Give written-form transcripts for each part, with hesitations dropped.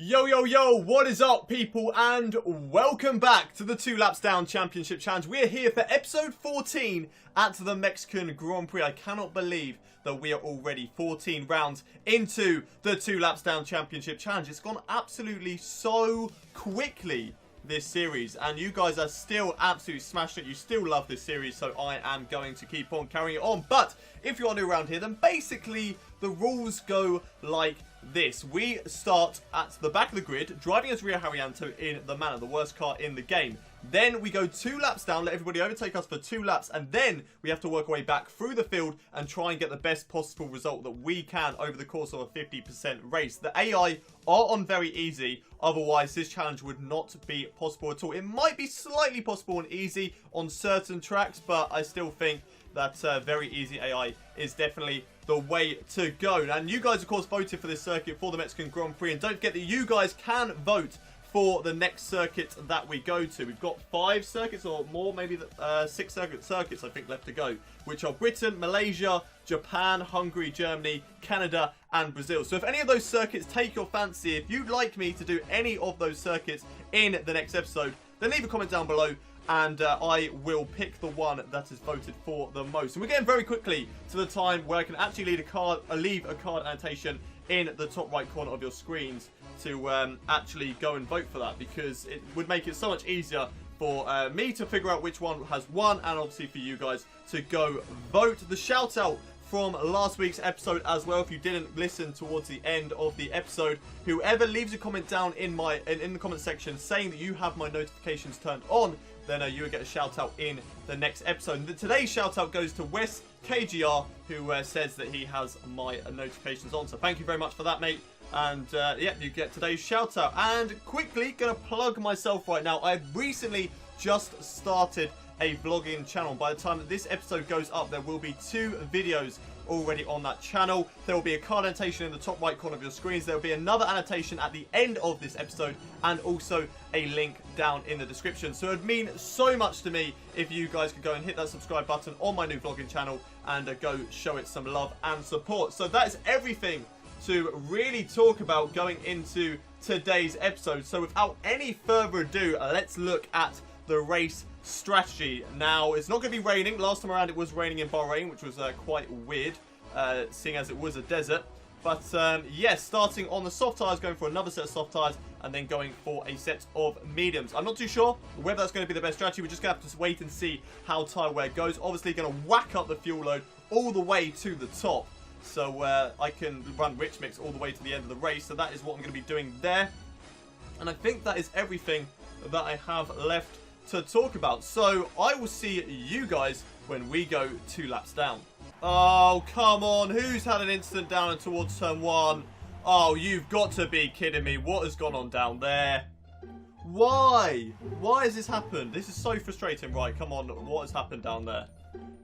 Yo, yo, yo, what is up, people, and welcome back to the 2 Laps Down Championship Challenge. We're here for episode 14 at the Mexican Grand Prix. I cannot believe that we are already 14 rounds into the 2 Laps Down Championship Challenge. It's gone absolutely so quickly, this series, and you guys are still absolutely smashing it. You still love this series, so I am going to keep on carrying it on. But if you're new around here, then basically the rules go like this. We start at the back of the grid, driving as Rio Haryanto in the Manor, the worst car in the game. Then we go 2 laps down, let everybody overtake us for 2 laps, and then we have to work our way back through the field and try and get the best possible result that we can over the course of a 50% race. The AI are on very easy, otherwise this challenge would not be possible at all. It might be slightly possible on easy on certain tracks, but I still think that very easy AI is definitely the way to go. And you guys, of course, voted for this circuit for the Mexican Grand Prix. And don't forget that you guys can vote for the next circuit that we go to. We've got 5 circuits or more, maybe 6 circuits I think left to go, which are Britain, Malaysia, Japan, Hungary, Germany, Canada, and Brazil. So if any of those circuits take your fancy, if you'd like me to do any of those circuits in the next episode, then leave a comment down below, and I will pick the one that is voted for the most. And we're getting very quickly to the time where I can actually leave a card annotation in the top right corner of your screens to actually go and vote for that, because it would make it so much easier for me to figure out which one has won, and obviously for you guys to go vote. The shout out from last week's episode as well, if you didn't listen towards the end of the episode, whoever leaves a comment down in the comment section saying that you have my notifications turned on, then you will get a shout out in the next episode. And today's shout out goes to Wes KGR, who says that he has my notifications on. So thank you very much for that, mate. And yeah, you get today's shout out. And quickly, gonna plug myself right now. I've recently just started a vlogging channel. By the time that this episode goes up, there will be 2 videos already on that channel. There will be a card annotation in the top right corner of your screens. There will be another annotation at the end of this episode, and also a link down in the description. So it would mean so much to me if you guys could go and hit that subscribe button on my new vlogging channel and go show it some love and support. So that is everything to really talk about going into today's episode. So without any further ado, let's look at the race strategy. Now, it's not going to be raining. Last time around it was raining in Bahrain, which was quite weird, seeing as it was a desert. But yes, starting on the soft tyres, going for another set of soft tyres, and then going for a set of mediums. I'm not too sure whether that's going to be the best strategy. We're just going to have to wait and see how tyre wear goes. Obviously going to whack up the fuel load all the way to the top, so I can run rich mix all the way to the end of the race. So that is what I'm going to be doing there, and I think that is everything that I have left to talk about. So I will see you guys when we go 2 laps down. Oh, come on. Who's had an instant down and towards turn 1? Oh, you've got to be kidding me. What has gone on down there? Why? Why has this happened? This is so frustrating. Right, come on. What has happened down there?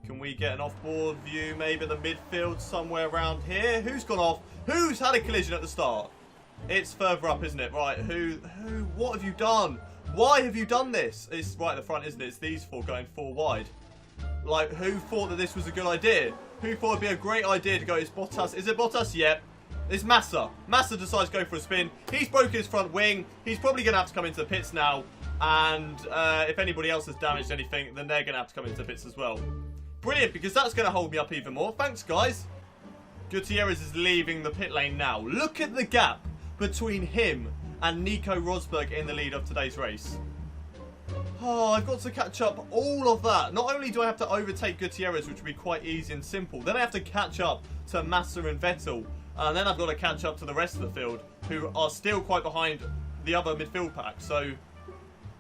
Can we get an off-board view? Maybe the midfield somewhere around here? Who's gone off? Who's had a collision at the start? It's further up, isn't it? Right, what have you done? Why have you done this? It's right at the front, isn't it? It's these 4 going 4 wide. Like, who thought that this was a good idea? Who thought it'd be a great idea to go? It's Bottas. Is it Bottas? Yep. It's Massa. Massa decides to go for a spin. He's broken his front wing. He's probably going to have to come into the pits now. And if anybody else has damaged anything, then they're going to have to come into the pits as well. Brilliant, because that's going to hold me up even more. Thanks, guys. Gutierrez is leaving the pit lane now. Look at the gap between him and Nico Rosberg in the lead of today's race. Oh, I've got to catch up all of that. Not only do I have to overtake Gutierrez, which would be quite easy and simple, then I have to catch up to Massa and Vettel. And then I've got to catch up to the rest of the field, who are still quite behind the other midfield pack. So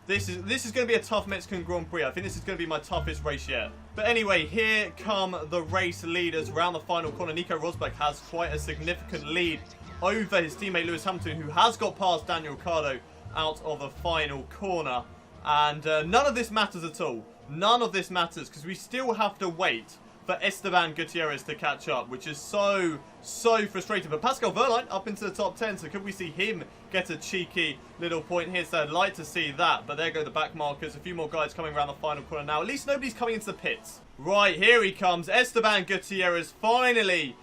this is going to be a tough Mexican Grand Prix. I think this is going to be my toughest race yet. But anyway, here come the race leaders around the final corner. Nico Rosberg has quite a significant lead over his teammate Lewis Hamilton, who has got past Daniel Ricciardo out of the final corner. And none of this matters at all. None of this matters, because we still have to wait for Esteban Gutierrez to catch up, which is so frustrating. But Pascal Wehrlein up into the top 10, so could we see him get a cheeky little point here? So I'd like to see that, but there go the back markers. A few more guys coming around the final corner now. At least nobody's coming into the pits. Right, here he comes. Esteban Gutierrez finally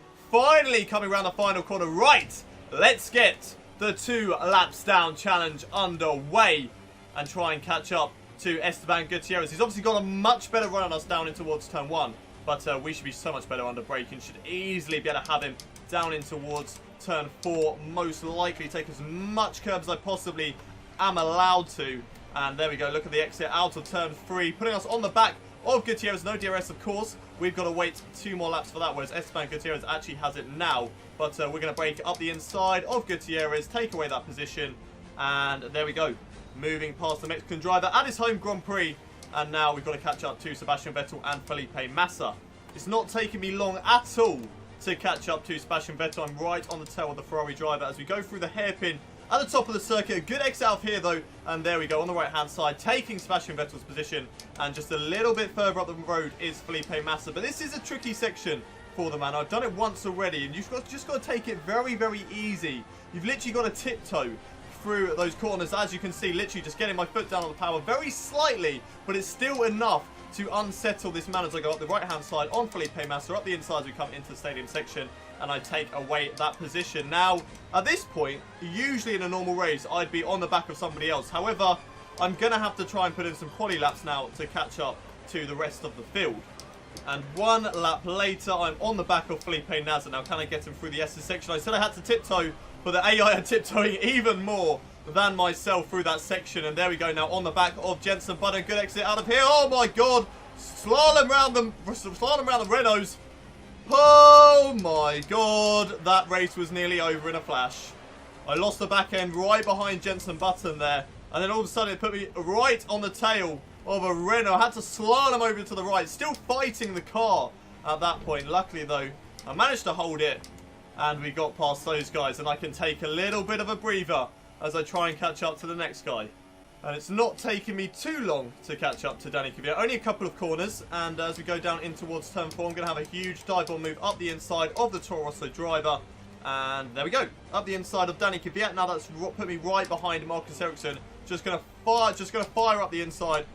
coming around the final corner. Right, let's get the 2 laps down challenge underway and try and catch up to Esteban Gutierrez. He's obviously got a much better run on us down in towards turn 1, but we should be so much better under braking. Should easily be able to have him down in towards turn 4, most likely take as much curb as I possibly am allowed to. And there we go, look at the exit out of turn 3, putting us on the back of Gutierrez. No DRS, of course. We've got to wait 2 more laps for that, whereas Esteban Gutierrez actually has it now. But we're going to break up the inside of Gutierrez, take away that position, and there we go. Moving past the Mexican driver at his home Grand Prix, and now we've got to catch up to Sebastian Vettel and Felipe Massa. It's not taking me long at all to catch up to Sebastian Vettel. I'm right on the tail of the Ferrari driver as we go through the hairpin at the top of the circuit. A good exit out of here though, and there we go on the right hand side, taking Sebastian Vettel's position, and just a little bit further up the road is Felipe Massa. But this is a tricky section for the man. I've done it once already, and you've just got to take it very, very easy. You've literally got to tiptoe through those corners, as you can see, literally just getting my foot down on the power very slightly, but it's still enough to unsettle this man as I go up the right hand side on Felipe Massa, up the inside as we come into the stadium section, and I take away that position. Now, at this point, usually in a normal race, I'd be on the back of somebody else. However, I'm going to have to try and put in some quali laps now to catch up to the rest of the field. And 1 lap later, I'm on the back of Felipe Massa. Now, can I get him through the S's section? I said I had to tiptoe, but the AI are tiptoeing even more than myself through that section. And there we go now on the back of Jenson Button. Good exit out of here. Oh my god. Slalom around the Renaults. Oh my god. That race was nearly over in a flash. I lost the back end right behind Jenson Button there. And then all of a sudden it put me right on the tail of a Renault. I had to slalom over to the right. Still fighting the car at that point. Luckily though, I managed to hold it. And we got past those guys, and I can take a little bit of a breather as I try and catch up to the next guy. And it's not taking me too long to catch up to Danny Kvyat. Only a couple of corners, and as we go down in towards turn 4, I'm going to have a huge dive bomb move up the inside of the Toro Rosso driver. And there we go, up the inside of Danny Kvyat. Now that's put me right behind Marcus Ericsson. Just going to fire up the inside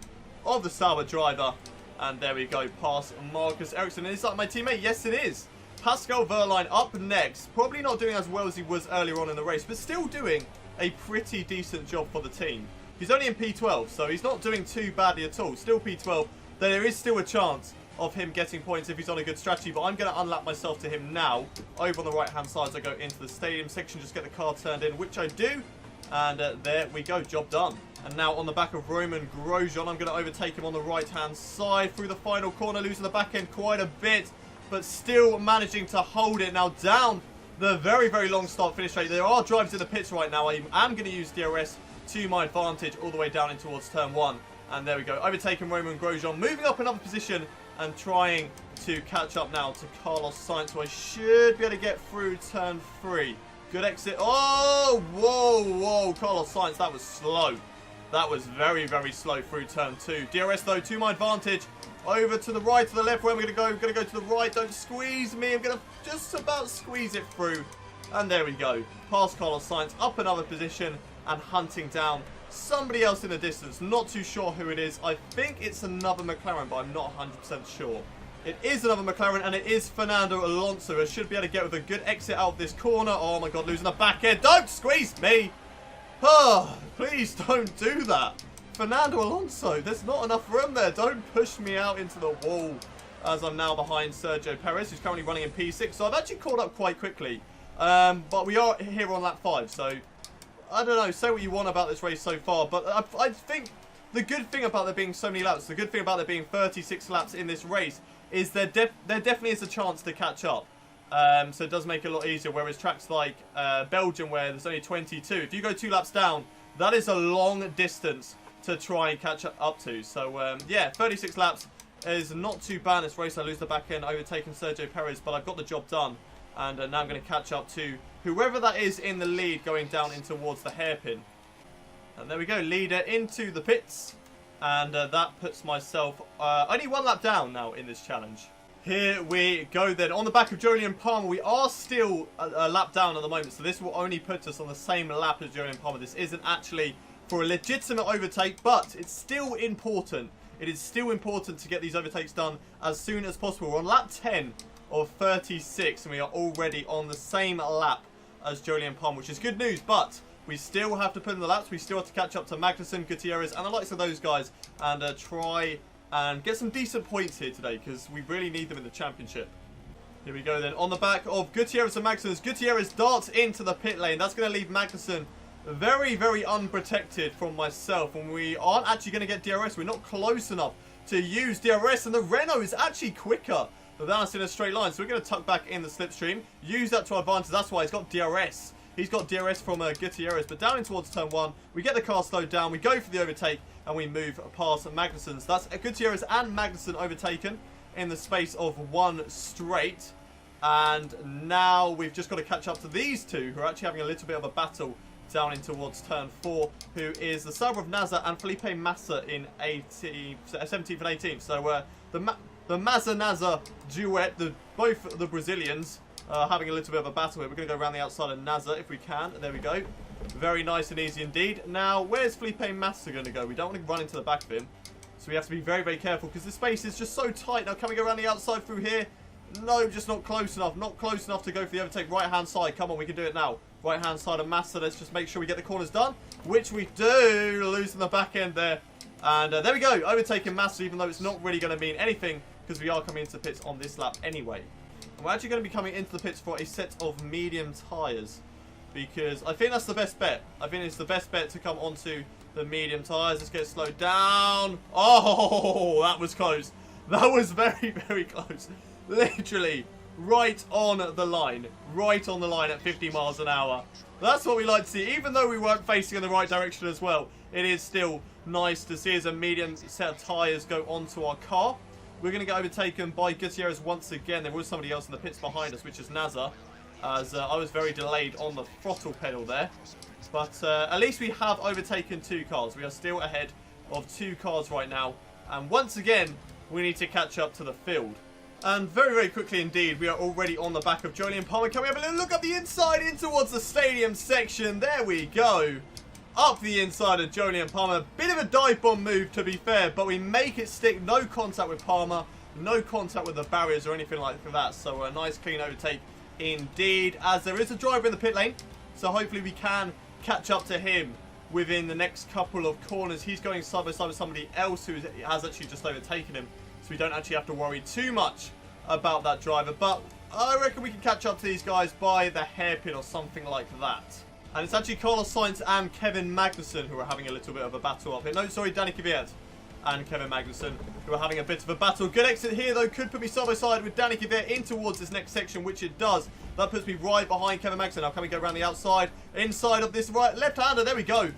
of the Sauber driver. And there we go, past Marcus Ericsson. And is that my teammate? Yes, it is. Pascal Wehrlein up next. Probably not doing as well as he was earlier on in the race, but still doing a pretty decent job for the team. He's only in P12, so he's not doing too badly at all. Still P12. There is still a chance of him getting points if he's on a good strategy, but I'm going to unlap myself to him now. Over on the right-hand side as I go into the stadium section, just get the car turned in, which I do. And there we go, job done. And now on the back of Roman Grosjean, I'm going to overtake him on the right-hand side through the final corner, losing the back end quite a bit, but still managing to hold it. Now down the very, very long start-finish rate. There are drivers in the pits right now. I am going to use DRS to my advantage all the way down in towards turn 1. And there we go, overtaking Roman Grosjean, moving up another position and trying to catch up now to Carlos Sainz, so I should be able to get through turn 3. Good exit. Oh, whoa, Carlos Sainz, that was slow. That was very, very slow through turn 2. DRS though to my advantage. Over to the right, to the left. Where am I going to go? I'm going to go to the right. Don't squeeze me. I'm going to just about squeeze it through. And there we go. Past Carlos Sainz, up another position and hunting down somebody else in the distance. Not too sure who it is. I think it's another McLaren, but I'm not 100% sure. It is another McLaren, and it is Fernando Alonso. I should be able to get with a good exit out of this corner. Oh my god, losing the back end. Don't squeeze me. Oh, please don't do that. Fernando Alonso, there's not enough room there. Don't push me out into the wall as I'm now behind Sergio Perez, who's currently running in P6. So I've actually caught up quite quickly. But we are here on lap 5, so I don't know. Say what you want about this race so far, but I think the good thing about there being so many laps, the good thing about there being 36 laps in this race is there definitely is a chance to catch up. So it does make it a lot easier, whereas tracks like Belgium, where there's only 22, if you go 2 laps down, that is a long distance to try and catch up to. So yeah, 36 laps is not too bad in this race. I lose the back end, overtaking Sergio Perez, but I've got the job done. And now I'm going to catch up to whoever that is in the lead going down in towards the hairpin. And there we go, leader into the pits. And that puts myself only 1 lap down now in this challenge. Here we go then. On the back of Jolyon Palmer, we are still a lap down at the moment. So this will only put us on the same lap as Jolyon Palmer. This isn't actually for a legitimate overtake, but it's still important. It is still important to get these overtakes done as soon as possible. We're on lap 10 of 36, and we are already on the same lap as Jolien Palmer, which is good news, but we still have to put in the laps. We still have to catch up to Magnussen, Gutierrez, and the likes of those guys, and try and get some decent points here today, because we really need them in the championship. Here we go then, on the back of Gutierrez and Magnussen, as Gutierrez darts into the pit lane. That's going to leave Magnussen very, very unprotected from myself, and we aren't actually going to get DRS. We're not close enough to use DRS, and the Renault is actually quicker than us in a straight line, so we're going to tuck back in the slipstream, use that to our advantage. That's why he's got DRS. He's got DRS from Gutierrez, but down in towards turn 1, we get the car slowed down, we go for the overtake, and we move past Magnussen. So that's Gutierrez and Magnussen overtaken in the space of 1 straight. And now we've just got to catch up to these two, who are actually having a little bit of a battle down in towards turn 4, who is the Sauber of Nasr and Felipe Massa in 17th and 18th. So the Massa-Nasr duet, both the Brazilians, having a little bit of a battle here. We're going to go around the outside of Nasr if we can. There we go. Very nice and easy indeed. Now, where's Felipe Massa going to go? We don't want to run into the back of him, so we have to be very, very careful, because the space is just so tight. Now, can we go around the outside through here? No, just not close enough. Not close enough to go for the overtake. Right-hand side. Come on, we can do it now. Right-hand side of Massa. Let's just make sure we get the corners done, which we do. Losing the back end there. And there we go. Overtaking Massa, even though it's not really going to mean anything, because we are coming into the pits on this lap anyway. And we're actually going to be coming into the pits for a set of medium tyres, because I think that's the best bet. I think it's the best bet to come onto the medium tyres. Let's get slowed down. Oh, that was close. That was very, very close. Literally right on the line. Right on the line at 50 miles an hour. That's what we like to see. Even though we weren't facing in the right direction as well, it is still nice to see as a medium set of tyres go onto our car. We're going to get overtaken by Gutierrez once again. There was somebody else in the pits behind us, which is Nasr, as I was very delayed on the throttle pedal there. But at least we have overtaken 2 cars. We are still ahead of 2 cars right now. And once again, we need to catch up to the field. And very, very quickly indeed, we are already on the back of Jolien Palmer. Can we have a little look up the inside in towards the stadium section? There we go. Up the inside of Jolien Palmer. Bit of a dive bomb move, to be fair, but we make it stick. No contact with Palmer. No contact with the barriers or anything like that. So a nice clean overtake indeed, as there is a driver in the pit lane. So hopefully we can catch up to him within the next couple of corners. He's going side by side with somebody else who has actually just overtaken him. So we don't actually have to worry too much about that driver. But I reckon we can catch up to these guys by the hairpin or something like that. And it's actually Carlos Sainz and Kevin Magnussen who are having a little bit of a battle up here. No, sorry, Danny Kvyat and Kevin Magnussen who are having a bit of a battle. Good exit here, though. Could put me side by side with Danny Kvyat in towards this next section, which it does. That puts me right behind Kevin Magnussen. Now, can we go around the outside? Inside of this right left-hander. There we go.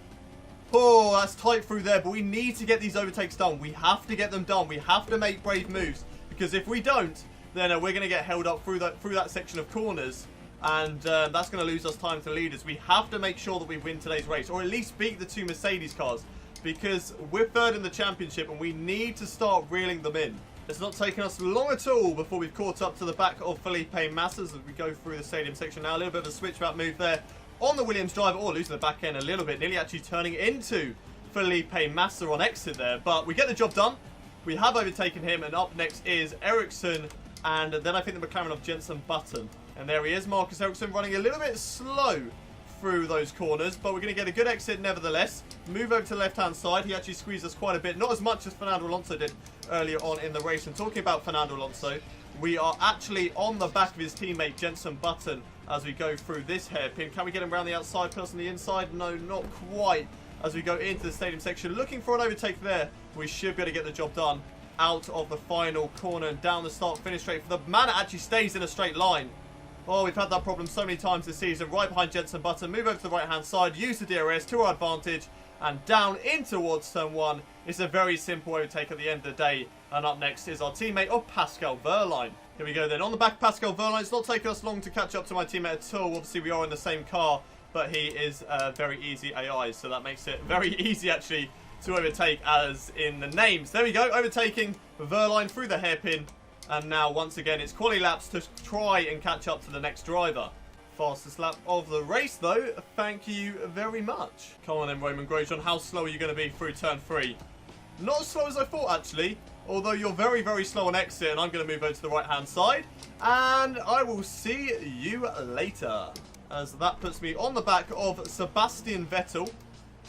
Oh, that's tight through there, but we need to get these overtakes done. We have to get them done. We have to make brave moves, because if we don't, then we're going to get held up through that section of corners, and that's going to lose us time to leaders. We have to make sure that we win today's race, or at least beat the 2 Mercedes cars, because we're 3rd in the championship, and we need to start reeling them in. It's not taken us long at all before we've caught up to the back of Felipe Massa as we go through the stadium section now. A little bit of a switchback move there on the Williams driver, or losing the back end a little bit, nearly actually turning into Felipe Massa on exit there. But we get the job done. We have overtaken him, and up next is Ericsson, and then I think the McLaren of Jenson Button. And there he is, Marcus Ericsson, running a little bit slow through those corners, but we're going to get a good exit nevertheless. Move over to the left-hand side. He actually squeezed us quite a bit, not as much as Fernando Alonso did earlier on in the race. And talking about Fernando Alonso, we are actually on the back of his teammate Jenson Button as we go through this hairpin. Can we get him around the outside, plus on the inside? No, not quite. As we go into the stadium section, looking for an overtake there. We should be able to get the job done out of the final corner and down the start-finish straight. For the Manor actually stays in a straight line. Oh, we've had that problem so many times this season. Right behind Jenson Button, move over to the right-hand side, use the DRS to our advantage, and down in towards turn 1. It's a very simple overtake at the end of the day. And up next is our teammate of Pascal Wehrlein. Here we go then. On the back, Pascal Wehrlein. It's not taken us long to catch up to my teammate at all. Obviously, we are in the same car, but he is very easy AI, so that makes it very easy, actually, to overtake, as in the names. There we go, overtaking Wehrlein through the hairpin. And now, once again, it's quali laps to try and catch up to the next driver. Fastest lap of the race, though. Thank you very much. Come on then, Roman Grosjean. How slow are you going to be through turn 3? Not as slow as I thought, actually. Although you're very, very slow on exit, and I'm going to move over to the right-hand side. And I will see you later. as that puts me on the back of Sebastian Vettel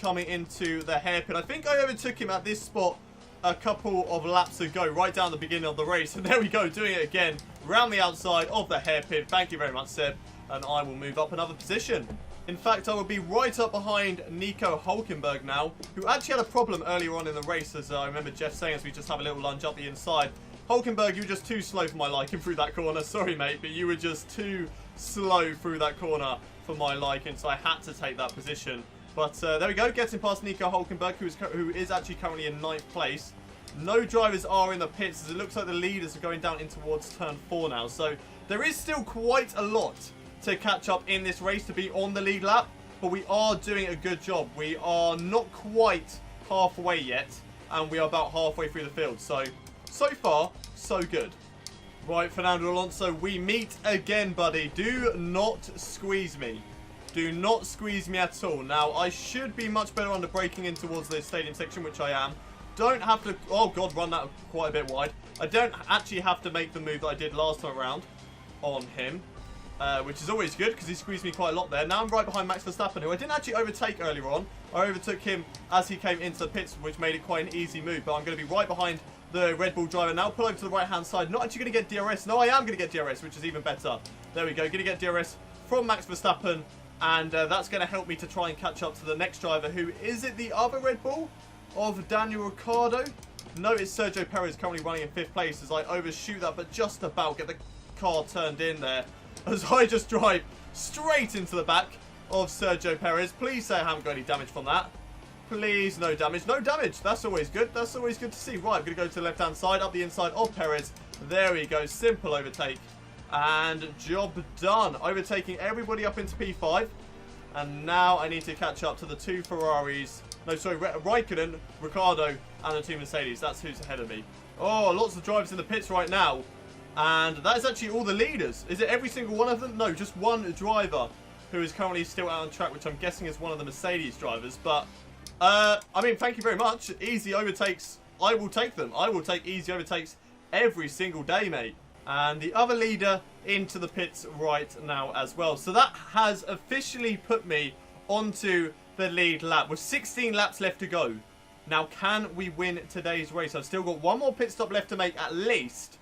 coming into the hairpin. I think I overtook him at this spot a couple of laps ago, right down the beginning of the race. And there we go, doing it again, round the outside of the hairpin. Thank you very much, Seb. And I will move up another position. In fact, I will be right up behind Nico Hulkenberg now, who actually had a problem earlier on in the race, as I remember Jeff saying as we just have a little lunge up the inside. Hulkenberg, you were just too slow for my liking through that corner. Sorry, mate, but you were just too slow through that corner for my liking, so I had to take that position. But there we go, getting past Nico Hulkenberg, who is actually currently in 9th place. No drivers are in the pits, as it looks like the leaders are going down in towards turn 4 now. So there is still quite a lot to catch up in this race to be on the lead lap, but we are doing a good job. We are not quite halfway yet, and we are about halfway through the field. So far, so good. Right, Fernando Alonso, we meet again, buddy. Do not squeeze me. Do not squeeze me at all. Now, I should be much better under braking in towards the stadium section, which I am. Don't have to... Oh, God, run that quite a bit wide. I don't actually have to make the move that I did last time around on him, which is always good because he squeezed me quite a lot there. Now I'm right behind Max Verstappen, who I didn't actually overtake earlier on. I overtook him as he came into the pits, which made it quite an easy move. But I'm going to be right behind the Red Bull driver now. Pull over to the right-hand side. Not actually going to get DRS. No, I am going to get DRS, which is even better. There we go. Going to get DRS from Max Verstappen. And that's going to help me to try and catch up to the next driver, who is it the other Red Bull of Daniel Ricciardo? No, it's Sergio Perez currently running in 5th place as I overshoot that, but just about get the car turned in there as I just drive straight into the back of Sergio Perez. Please say I haven't got any damage from that. Please, no damage. No damage. That's always good. That's always good to see. Right, I'm going to go to the left-hand side, up the inside of Perez. There we go. Simple overtake. And job done. Overtaking everybody up into P5. And now I need to catch up to the 2 Ferraris. No, sorry, Raikkonen, Ricciardo, and the 2 Mercedes. That's who's ahead of me. Oh, lots of drivers in the pits right now. And that is actually all the leaders. Is it every single one of them? No, just one driver who is currently still out on track, which I'm guessing is one of the Mercedes drivers. But, I mean, thank you very much. Easy overtakes, I will take them. I will take easy overtakes every single day, mate. And the other leader into the pits right now as well. So that has officially put me onto the lead lap with 16 laps left to go. Now, can we win today's race? I've still got one more pit stop left to make at least.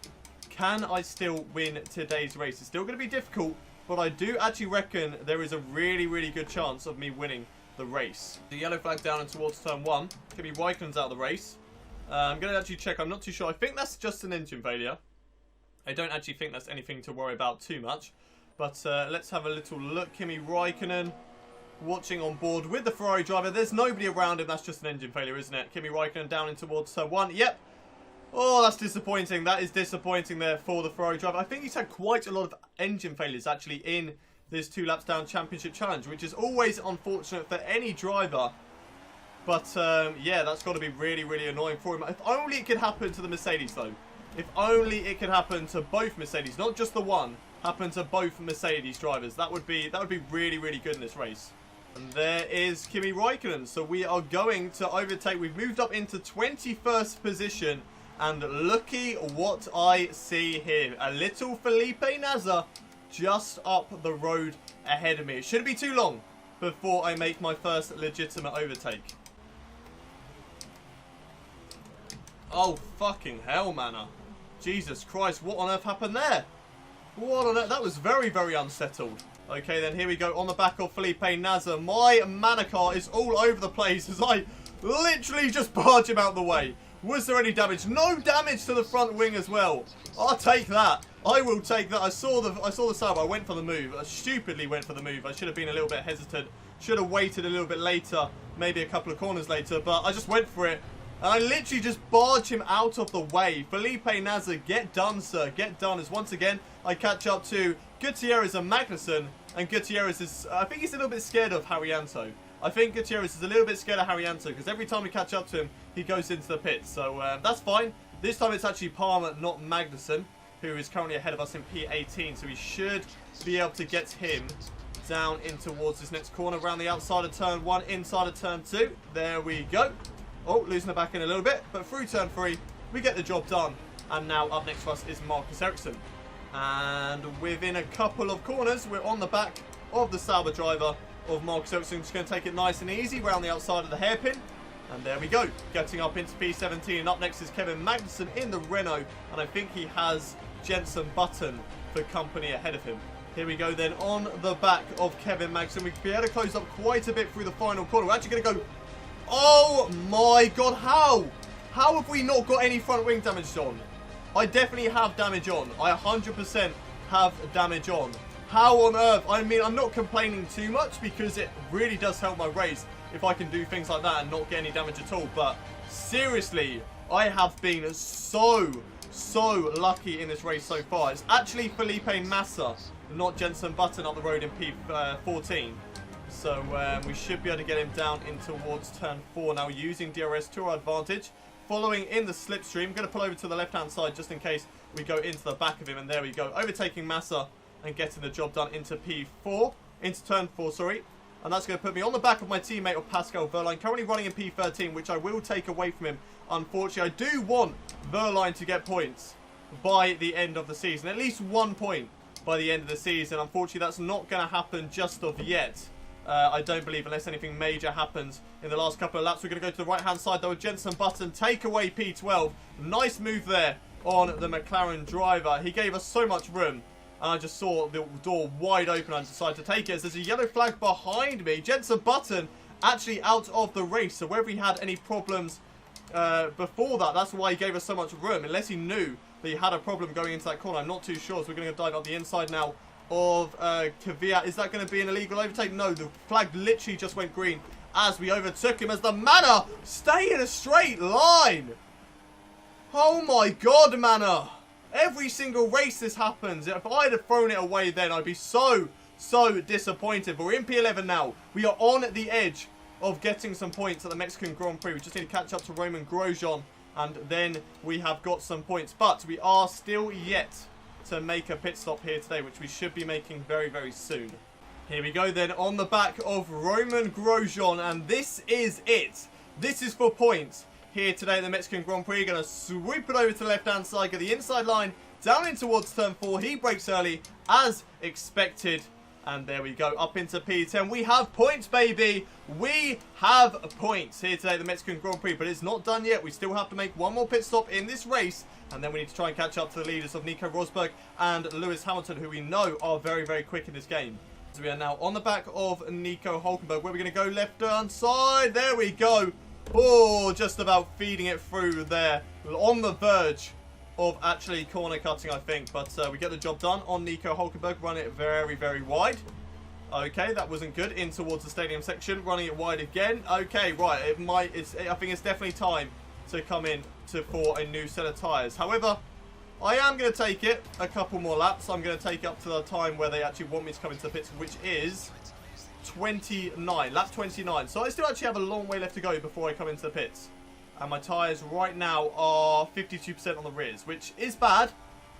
Can I still win today's race? It's still going to be difficult, but I do actually reckon there is a really, really good chance of me winning the race. The yellow flag down and towards turn 1. Kimi Raikkonen's out of the race. I'm going to actually check. I'm not too sure. I think that's just an engine failure. I don't actually think that's anything to worry about too much. But let's have a little look. Kimi Raikkonen watching on board with the Ferrari driver. There's nobody around him. That's just an engine failure, isn't it? Kimi Raikkonen down in towards turn 1. Yep. Oh, that's disappointing. That is disappointing there for the Ferrari driver. I think he's had quite a lot of engine failures actually in this 2 laps down championship challenge, which is always unfortunate for any driver. But yeah, that's got to be really, really annoying for him. If only it could happen to the Mercedes though. If only it could happen to both Mercedes, not just the one, happen to both Mercedes drivers. That would be really, really good in this race. And there is Kimi Raikkonen. So we are going to overtake. We've moved up into 21st position. And looky what I see here. A little Felipe Nasr just up the road ahead of me. It shouldn't be too long before I make my first legitimate overtake. Oh, fucking hell, Manor. Jesus Christ, what on earth happened there? What on earth? That was very, very unsettled. Okay, then here we go on the back of Felipe Nasr. My Manor car is all over the place as I literally just barge him out the way. Was there any damage? No damage to the front wing as well. I'll take that. I will take that. I saw the sub. I went for the move. I stupidly went for the move. I should have been a little bit hesitant. Should have waited a little bit later. Maybe a couple of corners later. But I just went for it. And I literally just barge him out of the way. Felipe Nasr, get done, sir. Get done. As once again, I catch up to Gutierrez and Magnussen. And Gutierrez is... I think he's a little bit scared of Haryanto. I think Gutierrez is a little bit scared of Haryanto because every time we catch up to him, he goes into the pits. So that's fine. This time it's actually Palmer, not Magnussen, who is currently ahead of us in P18. So we should be able to get him down in towards this next corner, around the outside of turn 1, inside of turn 2. There we go. Oh, losing the back in a little bit. But through turn 3, we get the job done. And now up next for us is Marcus Ericsson. And within a couple of corners, we're on the back of the Sauber driver of Marcus Ericsson. Just going to take it nice and easy around the outside of the hairpin. And there we go, getting up into P17. And up next is Kevin Magnussen in the Renault. And I think he has Jenson Button for company ahead of him. Here we go then on the back of Kevin Magnussen. We could be able to close up quite a bit through the final corner. We're actually going to go... Oh my god, how? How have we not got any front wing damage on? I definitely have damage on. I 100% have damage on. How on earth? I mean, I'm not complaining too much because it really does help my race if I can do things like that and not get any damage at all. But seriously, I have been so lucky in this race so far. It's actually Felipe Massa, not Jenson Button up the road in P14. So we should be able to get him down in towards turn 4 now using DRS to our advantage. Following in the slipstream, I'm going to pull over to the left-hand side just in case we go into the back of him. And there we go, overtaking Massa and getting the job done into P4, into turn 4, sorry. And that's going to put me on the back of my teammate of Pascal Wehrlein, currently running in P13, which I will take away from him. Unfortunately, I do want Wehrlein to get points by the end of the season, at least 1 point by the end of the season. Unfortunately, that's not going to happen just of yet. I don't believe, unless anything major happens in the last couple of laps. We're going to go to the right-hand side, though, with Jenson Button. Take away P12. Nice move there on the McLaren driver. He gave us so much room. And I just saw the door wide open and decided to take it. As there's a yellow flag behind me. Jenson Button actually out of the race. So whether he had any problems before that, that's why he gave us so much room. Unless he knew that he had a problem going into that corner. I'm not too sure. So we're going to dive up the inside now of Kvyat. Is that going to be an illegal overtake? No, the flag literally just went green as we overtook him, as the Manor stay in a straight line. Oh my god, Manor. Every single race this happens. If I'd have thrown it away then, I'd be so disappointed. But we're in P11 now. We are on the edge of getting some points at the Mexican Grand Prix. We just need to catch up to Roman Grosjean, and then we have got some points. But we are still yet to make a pit stop here today, which we should be making very soon. Here we go then on the back of Roman Grosjean, and this is it. This is for points here today at the Mexican Grand Prix. Going to swoop it over to the left-hand side, get the inside line down in towards turn 4. He brakes early as expected. And there we go, up into P10. We have points, baby. We have points here today at the Mexican Grand Prix. But it's not done yet. We still have to make one more pit stop in this race. And then we need to try and catch up to the leaders of Nico Rosberg and Lewis Hamilton, who we know are very quick in this game. So we are now on the back of Nico Hülkenberg. Where we're going to go left-hand side. There we go. Oh, just about feeding it through there. On the verge of actually corner cutting, I think. But we get the job done on Nico Hülkenberg. Run it very wide. Okay, that wasn't good. In towards the stadium section. Running it wide again. Okay, right. I think it's definitely time to come in for a new set of tyres. However, I am going to take it a couple more laps. I'm going to take it up to the time where they actually want me to come into the pits, which is 29. Lap 29. So I still actually have a long way left to go before I come into the pits. And my tyres right now are 52% on the rears, which is bad,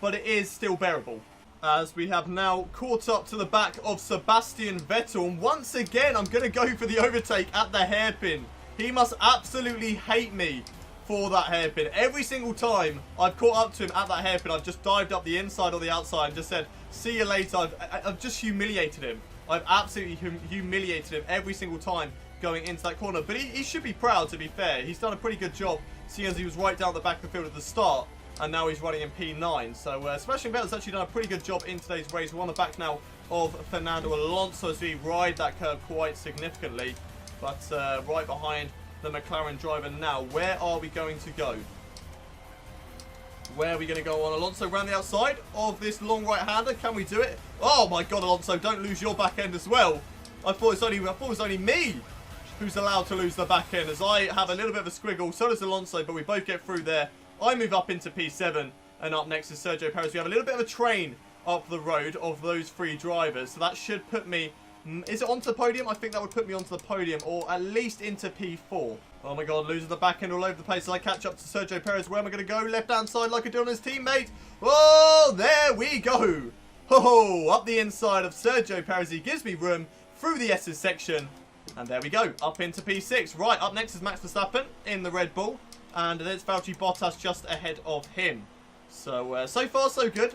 but it is still bearable. As we have now caught up to the back of Sebastian Vettel. And once again, I'm going to go for the overtake at the hairpin. He must absolutely hate me for that hairpin. Every single time I've caught up to him at that hairpin, I've just dived up the inside or the outside and just said, see you later. I've just humiliated him. I've absolutely humiliated him every single time going into that corner. But he should be proud, to be fair. He's done a pretty good job, seeing as he was right down the back of the field at the start. And now he's running in P9. So Sebastian Vettel's actually done a pretty good job in today's race. We're on the back now of Fernando Alonso as we ride that curve quite significantly. But right behind the McLaren driver now. Where are we going to go? Where are we going to go on? Alonso around the outside of this long right-hander. Can we do it? Oh my god, Alonso, don't lose your back end as well. I thought it was only me who's allowed to lose the back end, as I have a little bit of a squiggle. So does Alonso, but we both get through there. I move up into P7, and up next is Sergio Perez. We have a little bit of a train up the road of those three drivers, so that should put me... Is it onto the podium? I think that would put me onto the podium, or at least into P4. Oh my god, losing the back end all over the place as I catch up to Sergio Perez. Where am I going to go? Left-hand side like I did on his teammate. Oh, there we go. Oh, up the inside of Sergio Perez. He gives me room through the S's section. And there we go, up into P6. Right, up next is Max Verstappen in the Red Bull. And there's Valtteri Bottas just ahead of him. So, so far so good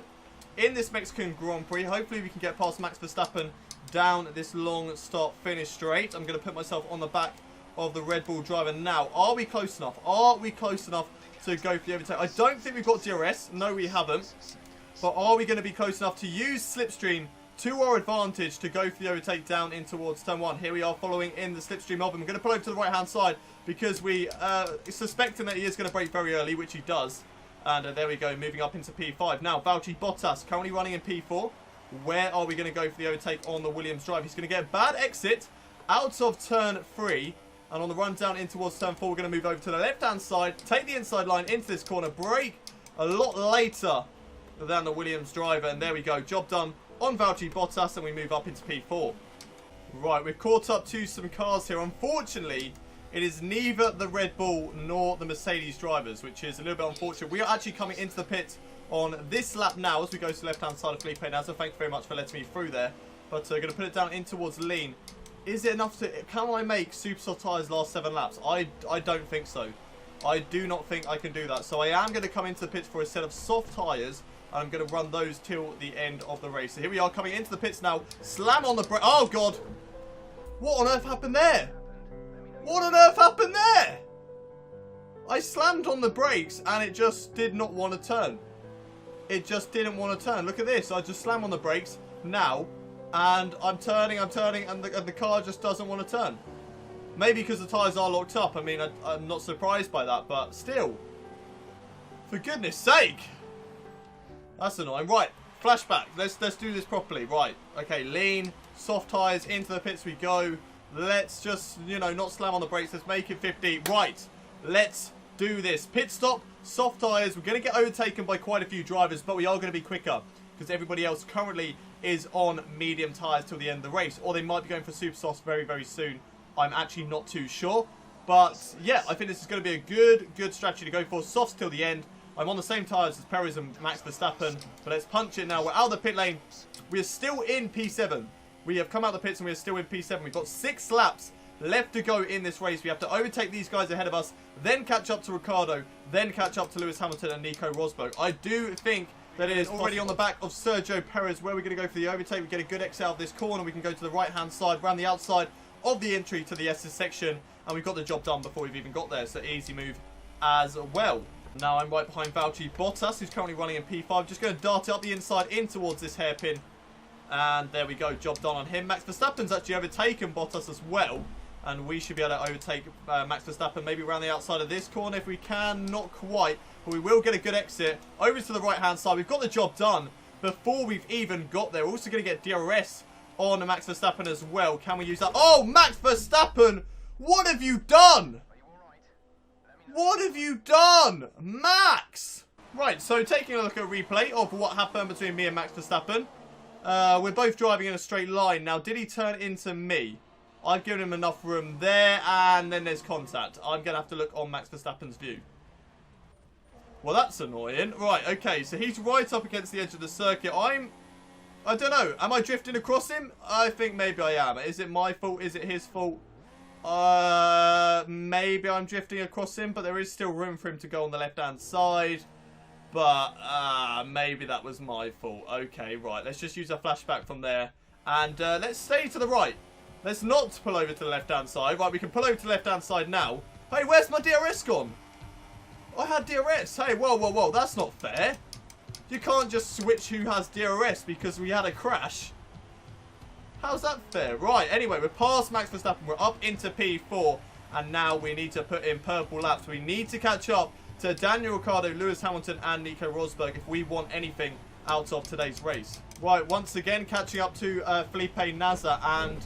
in this Mexican Grand Prix. Hopefully we can get past Max Verstappen down this long start finish straight. I'm going to put myself on the back of the Red Bull driver now. Are we close enough? Are we close enough to go for the overtake? I don't think we've got DRS. No, we haven't. But are we going to be close enough to use Slipstream to our advantage to go for the overtake down in towards turn 1? Here we are following in the Slipstream of him. I'm going to pull over to the right-hand side because we suspecting that he is going to brake very early, which he does. And there we go, moving up into P5. Now, Valtteri Bottas currently running in P4. Where are we going to go for the overtake on the Williams drive? He's going to get a bad exit out of turn 3. And on the run down in towards turn 4, we're going to move over to the left-hand side, take the inside line into this corner, brake a lot later than the Williams driver. And there we go, job done on Valtteri Bottas, and we move up into P4. Right, we've caught up to some cars here. Unfortunately, it is neither the Red Bull nor the Mercedes drivers, which is a little bit unfortunate. We are actually coming into the pits on this lap now as we go to the left-hand side of Felipe Nasser. Thank you very much for letting me through there. But going to put it down in towards lean. Is it enough to... Can I make super soft tyres last 7 laps? I don't think so. I do not think I can do that. So I am going to come into the pits for a set of soft tyres. And I'm going to run those till the end of the race. So here we are coming into the pits now. Slam on the brake. Oh, God. What on earth happened there? What on earth happened there? I slammed on the brakes and it just did not want to turn. It just didn't want to turn. Look at this. I just slam on the brakes now. And I'm turning, and the car just doesn't want to turn. Maybe because the tyres are locked up. I mean, I'm not surprised by that, but still. For goodness sake. That's annoying. Right, flashback. Let's do this properly. Right, okay, lean, soft tyres, into the pits we go. Let's just, you know, not slam on the brakes. Let's make it 50. Right, let's do this. Pit stop, soft tyres. We're going to get overtaken by quite a few drivers, but we are going to be quicker because everybody else currently is on medium tyres till the end of the race. Or they might be going for super softs very, very soon. I'm actually not too sure. But, yeah, I think this is going to be a good strategy to go for. Softs till the end. I'm on the same tyres as Perez and Max Verstappen. But let's punch it now. We're out of the pit lane. We're still in P7. We have come out of the pits and we're still in P7. We've got 6 laps left to go in this race. We have to overtake these guys ahead of us. Then catch up to Ricciardo. Then catch up to Lewis Hamilton and Nico Rosberg. I do think that it is already on the back of Sergio Perez where we're going to go for the overtake. We get a good exit out of this corner. We can go to the right-hand side, around the outside of the entry to the S's section. And we've got the job done before we've even got there. So easy move as well. Now I'm right behind Valtteri Bottas, who's currently running in P5. Just going to dart it up the inside in towards this hairpin. And there we go. Job done on him. Max Verstappen's actually overtaken Bottas as well. And we should be able to overtake Max Verstappen maybe around the outside of this corner if we can. Not quite. But we will get a good exit over to the right-hand side. We've got the job done before we've even got there. We're also going to get DRS on Max Verstappen as well. Can we use that? Oh, Max Verstappen! What have you done? What have you done? Max! Right, so taking a look at a replay of what happened between me and Max Verstappen. We're both driving in a straight line. Now, did he turn into me? I've given him enough room there, and then there's contact. I'm going to have to look on Max Verstappen's view. Well, that's annoying. Right, okay, so he's right up against the edge of the circuit. I don't know. Am I drifting across him? I think maybe I am. Is it my fault? Is it his fault? Maybe I'm drifting across him, but there is still room for him to go on the left-hand side. But, maybe that was my fault. Okay, right. Let's just use a flashback from there. And, let's stay to the right. Let's not pull over to the left-hand side. Right, we can pull over to the left-hand side now. Hey, where's my DRS gone? I had DRS. Hey, whoa. That's not fair. You can't just switch who has DRS because we had a crash. How's that fair? Right, anyway, we're past Max Verstappen. We're up into P4. And now we need to put in purple laps. We need to catch up to Daniel Ricciardo, Lewis Hamilton, and Nico Rosberg if we want anything out of today's race. Right, once again, catching up to Felipe Nasser and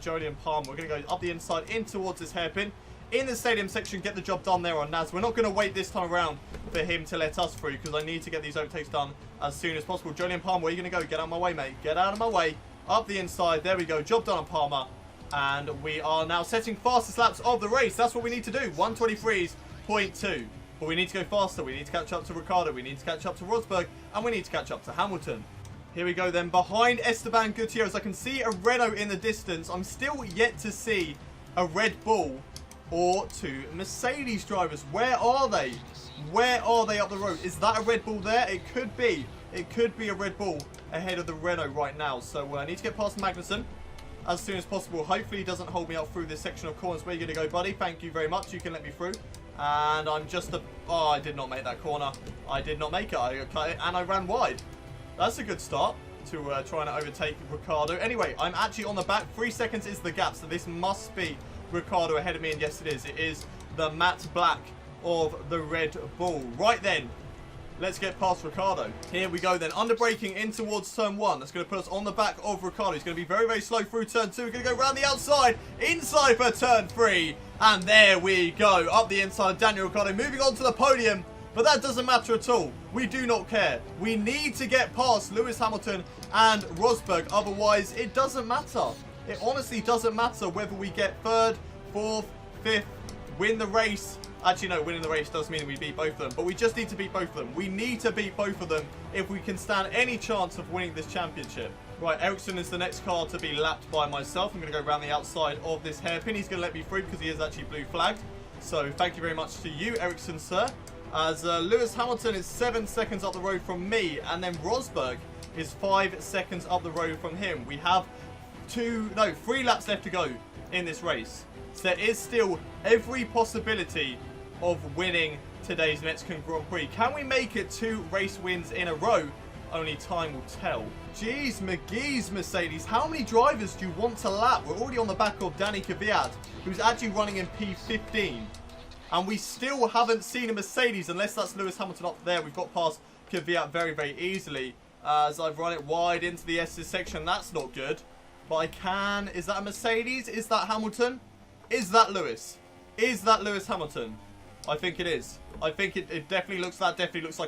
Julian Palmer. We're going to go up the inside in towards this hairpin. In the stadium section, get the job done there on Nas. We're not going to wait this time around for him to let us through because I need to get these overtakes done as soon as possible. Julian Palmer, where are you going to go? Get out of my way, mate. Get out of my way. Up the inside. There we go. Job done on Palmer. And we are now setting fastest laps of the race. That's what we need to do. 1:23.2. But we need to go faster. We need to catch up to Ricciardo. We need to catch up to Rosberg. And we need to catch up to Hamilton. Here we go then. Behind Esteban Gutierrez, I can see a Renault in the distance. I'm still yet to see a Red Bull or 2 Mercedes drivers. Where are they? Where are they up the road? Is that a Red Bull there? It could be. It could be a Red Bull ahead of the Renault right now. So I need to get past Magnussen. as soon as possible. Hopefully he doesn't hold me up through this section of corners. Where are you going to go, buddy? Thank you very much. You can let me through. And I'm just oh, I did not make that corner. I did not make it. I cut it and I ran wide. That's a good start to trying to overtake Ricciardo. Anyway, I'm actually on the back. 3 seconds is the gap, so this must be Ricciardo ahead of me. And yes, it is. It is the matte black of the Red Bull. Right then, let's get past Ricciardo. Here we go then. Under braking in towards turn 1. That's going to put us on the back of Ricciardo. He's going to be very, very slow through turn 2. We're going to go around the outside, inside for turn 3. And there we go. Up the inside, Daniel Ricciardo moving on to the podium. But that doesn't matter at all. We do not care. We need to get past Lewis Hamilton and Rosberg. Otherwise, it doesn't matter. It honestly doesn't matter whether we get 3rd, 4th, 5th, win the race. Actually, no, winning the race does mean we beat both of them. But we just need to beat both of them. We need to beat both of them if we can stand any chance of winning this championship. Right, Ericsson is the next car to be lapped by myself. I'm going to go around the outside of this hairpin. He's going to let me through because he is actually blue flagged. So thank you very much to you, Ericsson, sir. As Lewis Hamilton is 7 seconds up the road from me. And then Rosberg is 5 seconds up the road from him. We have 3 laps left to go in this race. So there is still every possibility of winning today's Mexican Grand Prix. Can we make it 2 race wins in a row? Only time will tell. Jeez, McGee's Mercedes. How many drivers do you want to lap? We're already on the back of Danny Kvyat, who's actually running in P15. And we still haven't seen a Mercedes, unless that's Lewis Hamilton up there. We've got past Kvyat very, very easily. As I've run it wide into the S's section. That's not good. But I can... Is that a Mercedes? Is that Hamilton? Is that Lewis? Is that Lewis Hamilton? I think it is. I think it definitely looks like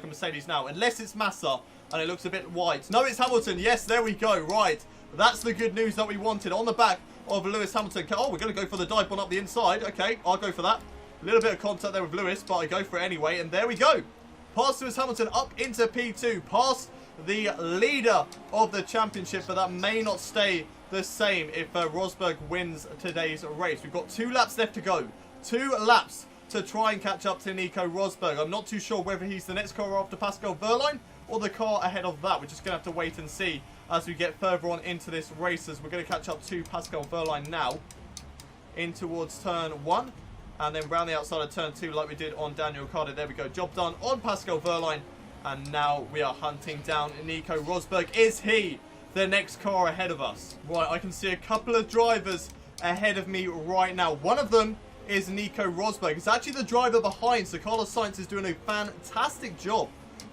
a Mercedes now. Unless it's Massa and it looks a bit white. No, it's Hamilton. Yes, there we go. Right. That's the good news that we wanted. On the back of Lewis Hamilton. Oh, we're going to go for the dive bomb up the inside. Okay, I'll go for that. A little bit of contact there with Lewis, but I go for it anyway. And there we go. Past Lewis Hamilton up into P2. Past the leader of the championship, but that may not stay the same if Rosberg wins today's race. We've got 2 laps left to go. 2 laps to try and catch up to Nico Rosberg. I'm not too sure whether he's the next car after Pascal Wehrlein or the car ahead of that. We're just going to have to wait and see as we get further on into this race, as we're going to catch up to Pascal Wehrlein now in towards turn 1 and then round the outside of turn 2 like we did on Daniel Ricciardo. There we go. Job done on Pascal Wehrlein. And now we are hunting down Nico Rosberg. Is he the next car ahead of us? Right, I can see a couple of drivers ahead of me right now. One of them is Nico Rosberg. It's actually the driver behind, so Carlos Sainz is doing a fantastic job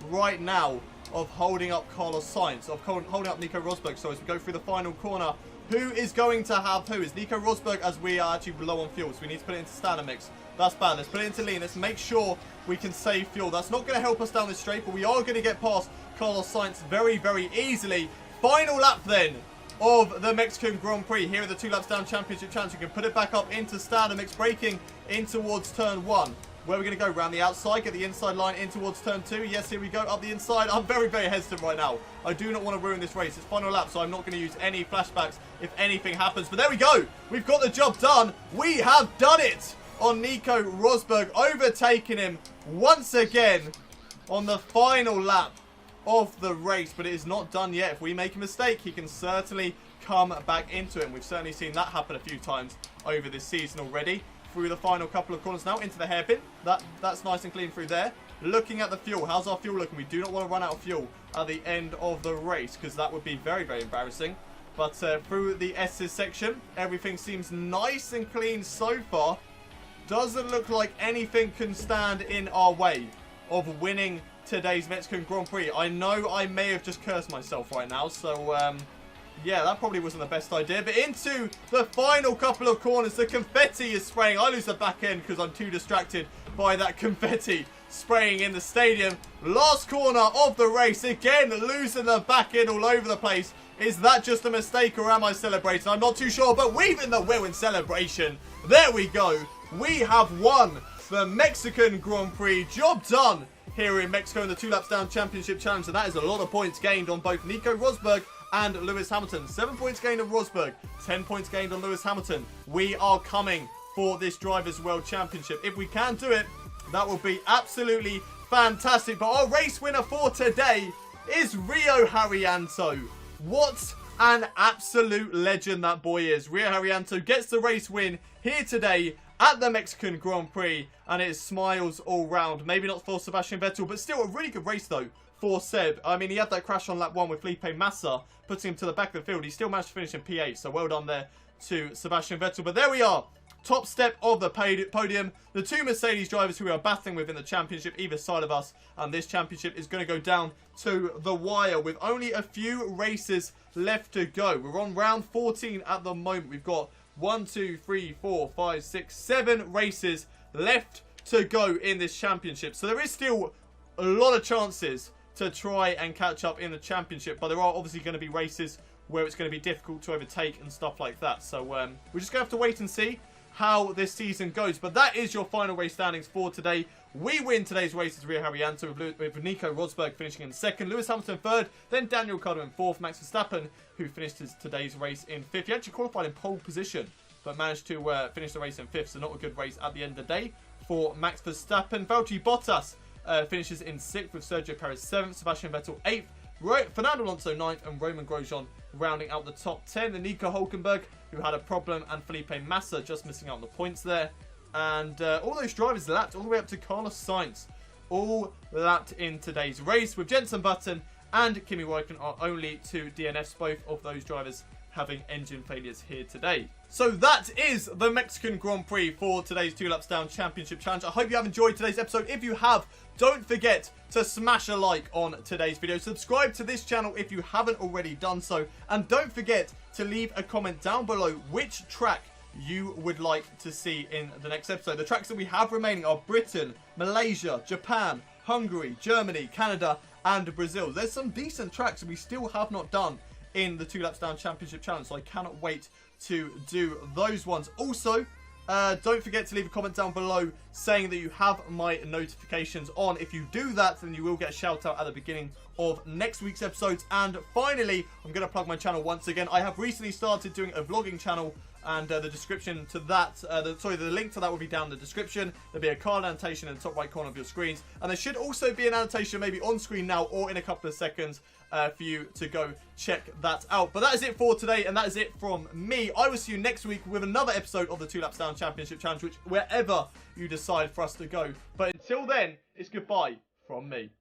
right now of holding up Carlos Sainz, of holding up Nico Rosberg. So as we go through the final corner, who is going to have who? Is Nico Rosberg, as we are actually low on fuel, so we need to put it into standard mix. That's bad. Let's put it into lean. Let's make sure we can save fuel. That's not going to help us down this straight, but we are going to get past Carlos Sainz very, very easily. Final lap then of the Mexican Grand Prix here at the 2 Laps Down Championship Challenge. We can put it back up into standard mix, braking in towards turn 1. Where we're going to go around the outside, get the inside line in towards turn 2. Yes, here we go, up the inside. I'm very, very hesitant right now. I do not want to ruin this race. It's final lap, so I'm not going to use any flashbacks if anything happens. But there we go. We've got the job done. We have done it on Nico Rosberg, overtaking him once again on the final lap of the race. But it is not done yet. If we make a mistake, he can certainly come back into it. And we've certainly seen that happen a few times over this season already. Through the final couple of corners now into the hairpin. That's nice and clean through there. Looking at the fuel. How's our fuel looking? We do not want to run out of fuel at the end of the race, because that would be very, very embarrassing. But through the S's section, everything seems nice and clean so far. Doesn't look like anything can stand in our way of winning today's Mexican Grand Prix. I know I may have just cursed myself right now, so yeah, that probably wasn't the best idea. But into the final couple of corners, the confetti is spraying. I lose the back end because I'm too distracted by that confetti spraying in the stadium. Last corner of the race. Again, losing the back end all over the place. Is that just a mistake, or am I celebrating? I'm not too sure, but weaving the wheel in celebration. There we go. We have won the Mexican Grand Prix. Job done here in Mexico in the 2 Laps Down Championship Challenge. And that is a lot of points gained on both Nico Rosberg and Lewis Hamilton. 7 points gained on Rosberg, 10 points gained on Lewis Hamilton. We are coming for this Drivers' World Championship. If we can do it, that will be absolutely fantastic. But our race winner for today is Rio Haryanto. What An absolute legend that boy is. Rio Haryanto gets the race win here today at the Mexican Grand Prix, and it is smiles all round. Maybe not for Sebastian Vettel, but still a really good race though for Seb. I mean, he had that crash on lap 1 with Felipe Massa, putting him to the back of the field. He still managed to finish in P8, so well done there to Sebastian Vettel. But there we are. Top step of the podium. The two Mercedes drivers who we are battling with in the championship either side of us. And this championship is going to go down to the wire with only a few races left to go. We're on round 14 at the moment. We've got 1, 2, 3, 4, 5, 6, 7 races left to go in this championship. So there is still a lot of chances to try and catch up in the championship. But there are obviously going to be races where it's going to be difficult to overtake and stuff like that. So we're just going to have to wait and see how this season goes. But that is your final race standings for today. We win today's race as Rio Haryanto with Nico Rosberg finishing in 2nd, Lewis Hamilton 3rd, then Daniel Ricciardo in 4th, Max Verstappen, who finished today's race in 5th. He actually qualified in pole position, but managed to finish the race in 5th, so not a good race at the end of the day for Max Verstappen. Valtteri Bottas finishes in 6th with Sergio Perez 7th, Sebastian Vettel 8th, Fernando Alonso 9th, and Roman Grosjean rounding out the top 10. And Nico Hülkenberg, who had a problem, and Felipe Massa just missing out on the points there. And all those drivers lapped all the way up to Carlos Sainz, all lapped in today's race, with Jenson Button and Kimi Räikkönen are only 2 DNFs, both of those drivers having engine failures here today. So that is the Mexican Grand Prix for today's 2 Laps Down Championship Challenge. I hope you have enjoyed today's episode. If you have, don't forget to smash a like on today's video. Subscribe to this channel if you haven't already done so. And don't forget to leave a comment down below which track you would like to see in the next episode. The tracks that we have remaining are Britain, Malaysia, Japan, Hungary, Germany, Canada, and Brazil. There's some decent tracks that we still have not done in the 2 Laps Down Championship Challenge, so I cannot wait to do those ones. Also, don't forget to leave a comment down below saying that you have my notifications on. If you do that, then you will get a shout out at the beginning of next week's episodes. And finally, I'm going to plug my channel once again. I have recently started doing a vlogging channel, and the description to that, the link to that will be down in the description. There'll be a card annotation in the top right corner of your screens, and there should also be an annotation maybe on screen now or in a couple of seconds for you to go check that out. But that is it for today, and that is it from me. I will see you next week with another episode of the 2 Laps Down Championship Challenge, wherever you decide for us to go. But until then, it's goodbye from me.